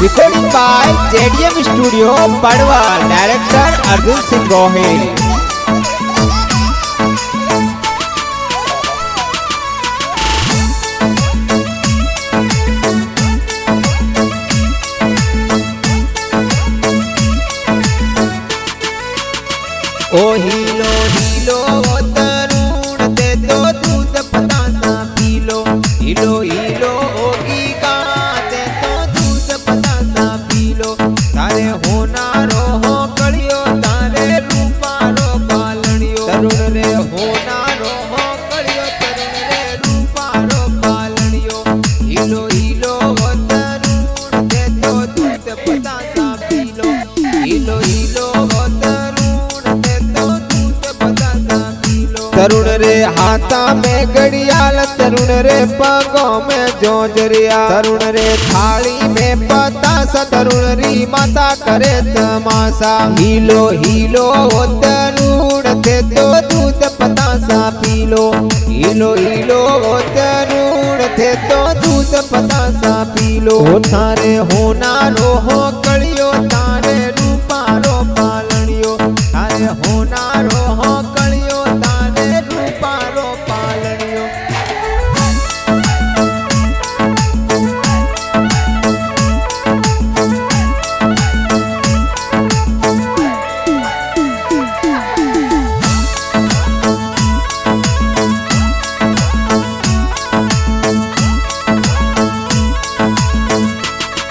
Recording by JDM Studio, Padwa. Director Arjun Singh Gohil. O Helo Helo तरुण दे दो दूध बतासा P low. Helo Helo होगी गा दे दो दूध बतासा पी लो। तारे होनारो हो कड़ियो तारे रूपारो पालणियो। तरुण रे होनारो हो कड़ियो तरुण रे रूपारो पालणियो। हीलो हीलो तरुण दे दो दूध बतासा पी लो। हीलो हीलो तरुण रे हाथा में घड़ियाल तरुण रे पगों में जोजरिया। तरुण रे थाली में पतासा तरुण री माता करे तमाशा। हीलो हीलो तरुण दे दो दूध पतासा पी लो। हीलो हीलो तरुण दे दो दूध पतासा पी लो। थारे होनारो हो कड़ियो तारे रूपारो पालणियो। तारे होनारो हो कड़ियो तारे रूपारो पालणियो।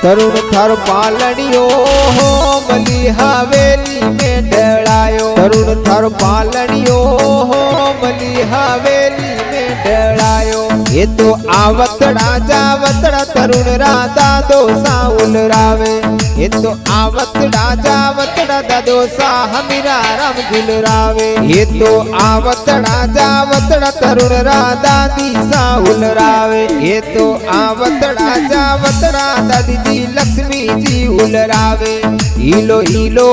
तरुण थारो पालणियो हो मली हवेली में डरायो। तरुण थारो पालणियो हो मली हवेली में डरायो। ये तो आवतड़ा जावतड़ा तरुण राधा दोसा उलरावे। ये तो आवतड़ा जावतड़ा दादोसा हमीरा राम झुलरावे। ये तो आवतड़ा जावतड़ा तरुण राधा दिशा उलरावे। ये तो आवतड़ा जावतड़ा दादी जी लक्ष्मी जी उलरावे। हीलो हीलो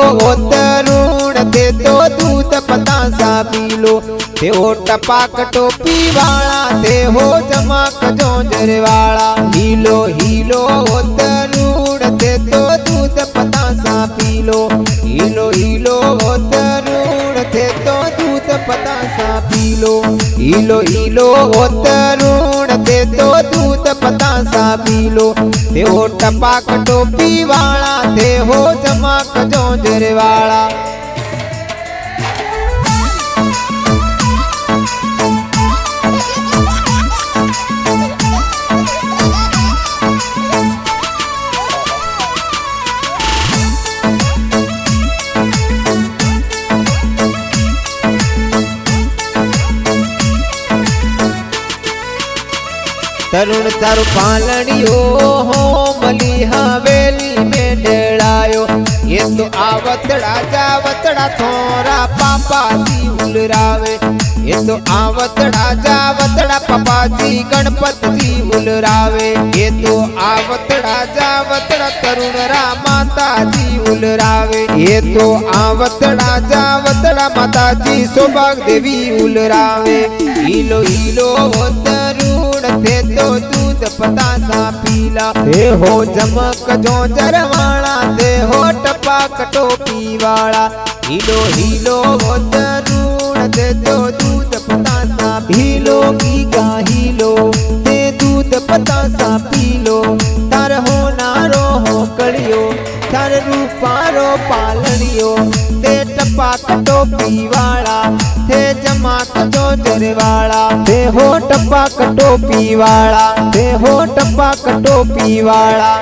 तरुण दे दो दूध पतासा पी लो। ते हो टपाक टोपी वाला ते हो जमाक जोंजर वाला। हीलो हीलो तरुण दे दो दूध पतासा पी लो। हीलो हीलो तरुण दे दो दूध पतासा पी लो। हीलो हीलो तरुण दे दो दूध पतासा पी लो। ते हो टपाक टोपी वाला ते हो जमाक जोंजर वाला। तरुण थारो पालणियो हो मली हवेली में डरायो। ये तो आवतड़ा जावतड़ा थोरा पापा जी उलरावे। ये तो आवतड़ा जावतड़ा पापा जी गणपत जी उलरावे। ये तो आवतड़ा जावतड़ा तरुण रा माता जी उलरावे। ये तो आवतड़ा जावतड़ा माता जी सौभाग्य देवी उलरावे। हीलो हीलो तरुण दे दो दूध पतासा पीला। हे हो जमक जोंजर वाला ते हो टपाक टोपी वाला। हीलो हीलो तरुण दे दो दूध पतासा पीलो। की गा हीलो दे दूध पतासा पीलो। तार हो नारो हो कड़ियो तार रूपारो पालणियो। ते टपाक टोपी वाला थे जमाक जोंजर वाला। ते हो टपाक टोपी वाला ते हो टपाक टोपी वाला।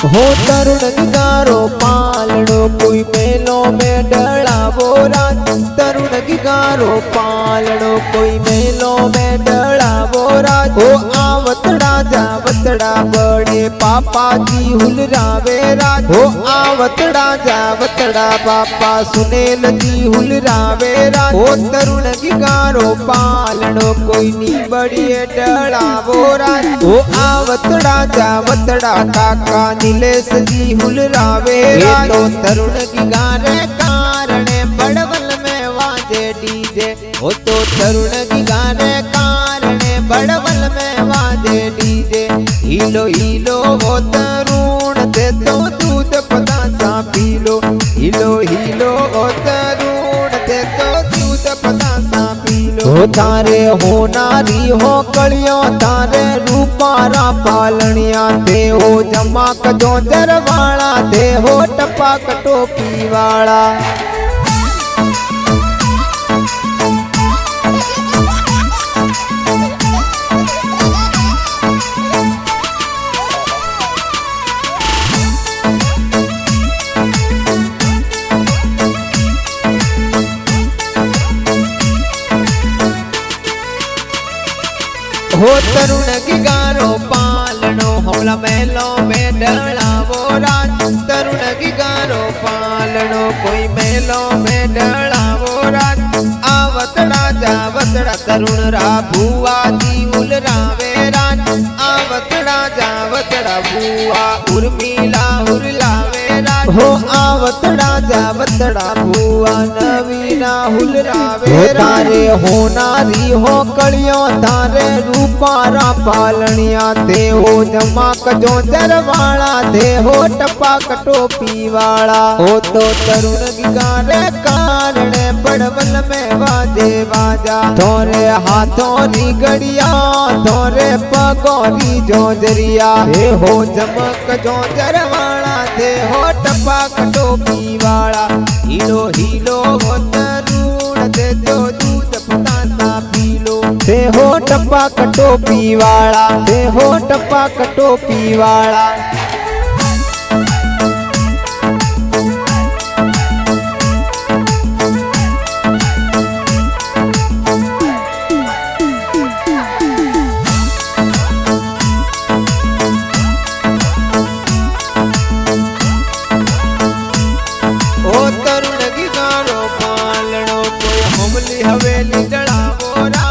हो तरुण गिगारो पालड़ो कोई मेलो में डड़ावो रात। तरुण गिगारो पालड़ो कोई मेलो में डड़ावो रात। हो आवतड़ा जावतड़ा आवतड़ा बड़े पापा जी हुलरावे राज हो आवतड़ा जावतड़ा पापा सुनेल जी हुलरावे राज हो तरुण की गारो पालनो कोई नी बड़िए डरावो राज हो आवतड़ा जावतड़ा काका नीलेश जी हुलरावे राज तो तरुण की गारे कारणे बड़वल में वाजे डीजे हो तो तरुण की गारे कारणे बड़वल में वाजे डीजे हीलो हीलो वो तरुण दे तो दूध पतासा पी लो हीलो हीलो वो तरुण दे तो दूध पतासा पी लो हो तारे हो नारी हो कलियों तारे रूपारा पालनिया दे हो जमाक जो जरवाला दे हो टपाक टोपी वाला हो तरुण की गारो पालनो हमला मेलो में डलावो राज तरुण की गारो पालनो कोई मेलो में डलावो राज आवतड़ा जावतड़ा तरुण रा भुआ जी उलरावे राज आवतड़ा जावतड़ा भुआ उर्मिला उरलावे राज हो आवतड़ा जावतड़ा भुआ नवीना हुलरावे तारे हो नारी हो कलियों तारे रूपारा पालनिया दे हो जमाक जो जरवाला दे हो टपाक टोपी वाला हो तो तरुण की गारे कारणे बड़वल में वाजे बाजा थोरे हाथों री गड़िया थोरे पगों री जोजरिया दे हो जमक जो जरवाला दे हो टपाक टोपी वाला हीलो हीलो वो तरुण दे तो दूध पतासा पी लो दे हो टपाक टोपी वाला दे हो टपाक टोपी वाला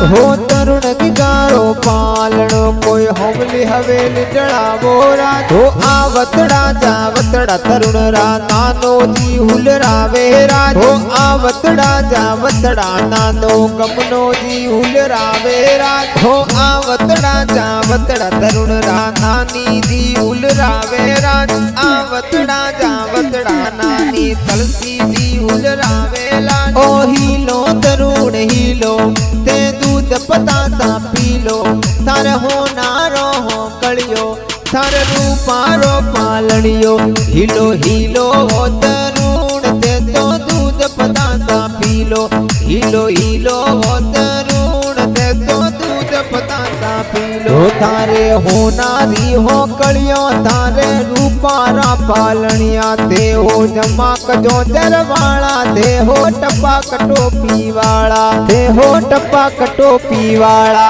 हो तरुण की गारो पालनो कोई हमली हवेली डरावो राज हो आवतड़ा जावतड़ा तरुण रा नानो जी हुलरावे राज हो आवतड़ा जावतड़ा नानो गमनो जी हुलरावे राज हो आवतड़ा जावतड़ा तरुण रा नानी जी हुलरावे राज आवतड़ा जावतड़ा नानी तलसी जी हुलरावे राज ओ हीलो तरुण हीलो ते दूध पतासा पी लो थार हो नारो हो कलियो थार रूपारो पालनियो हीलो हीलो हो तरुण ते तो दूध पतासा पी लो हीलो हीलो हो तरुण ते तो दूध पतासा पी लो थारे हो नारी हो कलियो थारे रूपारा पालनिया दे हो जमाक जो जरवाला दे हो टपाक टोपी वाला दे हो टपाक टोपी वाला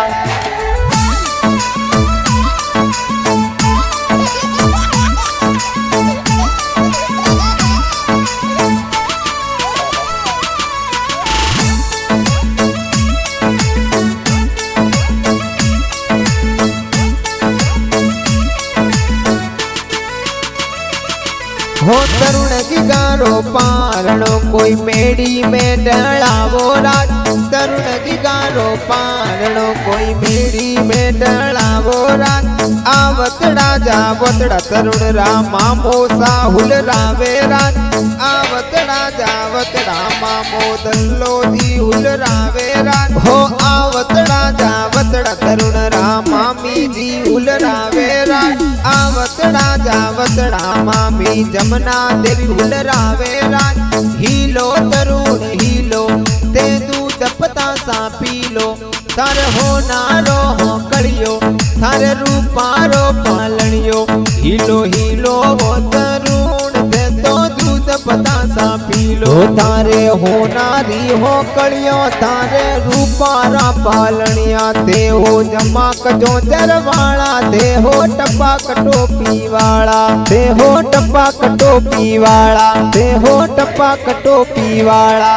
हो तरुण की गारो पालनो कोई मेड़ी में डलावो राज तरुण की गारो पालनो कोई मेड़ी में डलावो राज आवतड़ा जावतड़ा तरुण रामा मोसा हुलरावे राज आवतड़ा जावतड़ा मामो दल्लो जी हुलरावे राज हो आवतड़ा जावतड़ा तरुण रामा मी जी हुलरावे राज आवतड़ा जावतड़ा मामी जमना देवी हुलरावे राज हीलो तरुण हीलो ते दूध पतासा पी लो थार हो नारो हो कलियो थार रूपारो पालनियो हीलो हीलो वो तरुण ते तो दूध बतासा पी लो। तारे होनारी हो कलियो तारे रूपारा पालनिया ते हो जमाक जो जरवाड़ा ते हो टपाक टोपी वाला ते हो टपाक टोपी वाला ते हो टपाक टोपी वाला।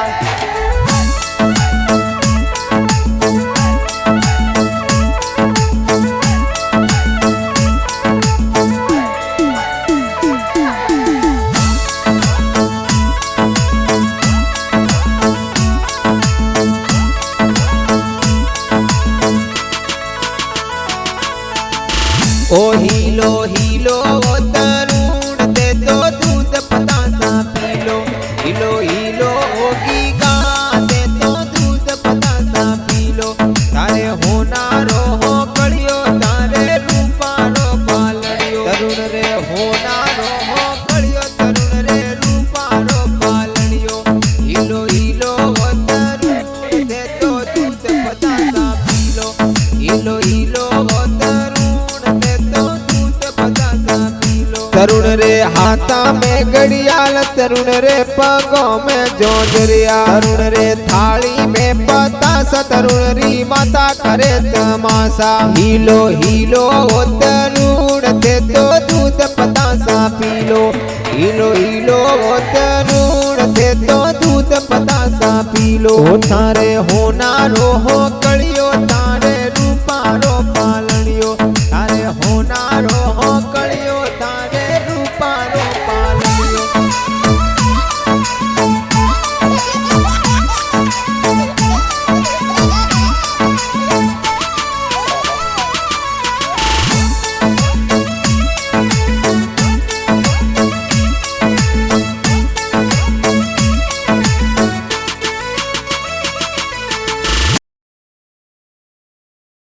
ओ हीलो हीलो ओ तरुण दे दो दूध बतासा पी लो। हीलो हीलो ओ गीगा दे दो दूध बतासा पी लो। तारे होनारो हो कलियो तारे रूपारो पालड़ियो। तरुण रे होनारो हो कलियो तरुण रे रूपारो पालड़ियो। हीलो हीलो ओ तरुण दे दो दूध बतासा पी लो। हीलो हीलो ओ तरुण रे हाथा में घड़ियाल तरुण रे पगों में जोजरिया। तरुण रे थाली में बतासा तरुण री माता करे तमाशा। हीलो हीलो ओ तरुण दे दो दूध बतासा पी लो। हीलो हीलो ओ तरुण दे दो दूध बतासा पी लो। थारे होनारो हो कड़ी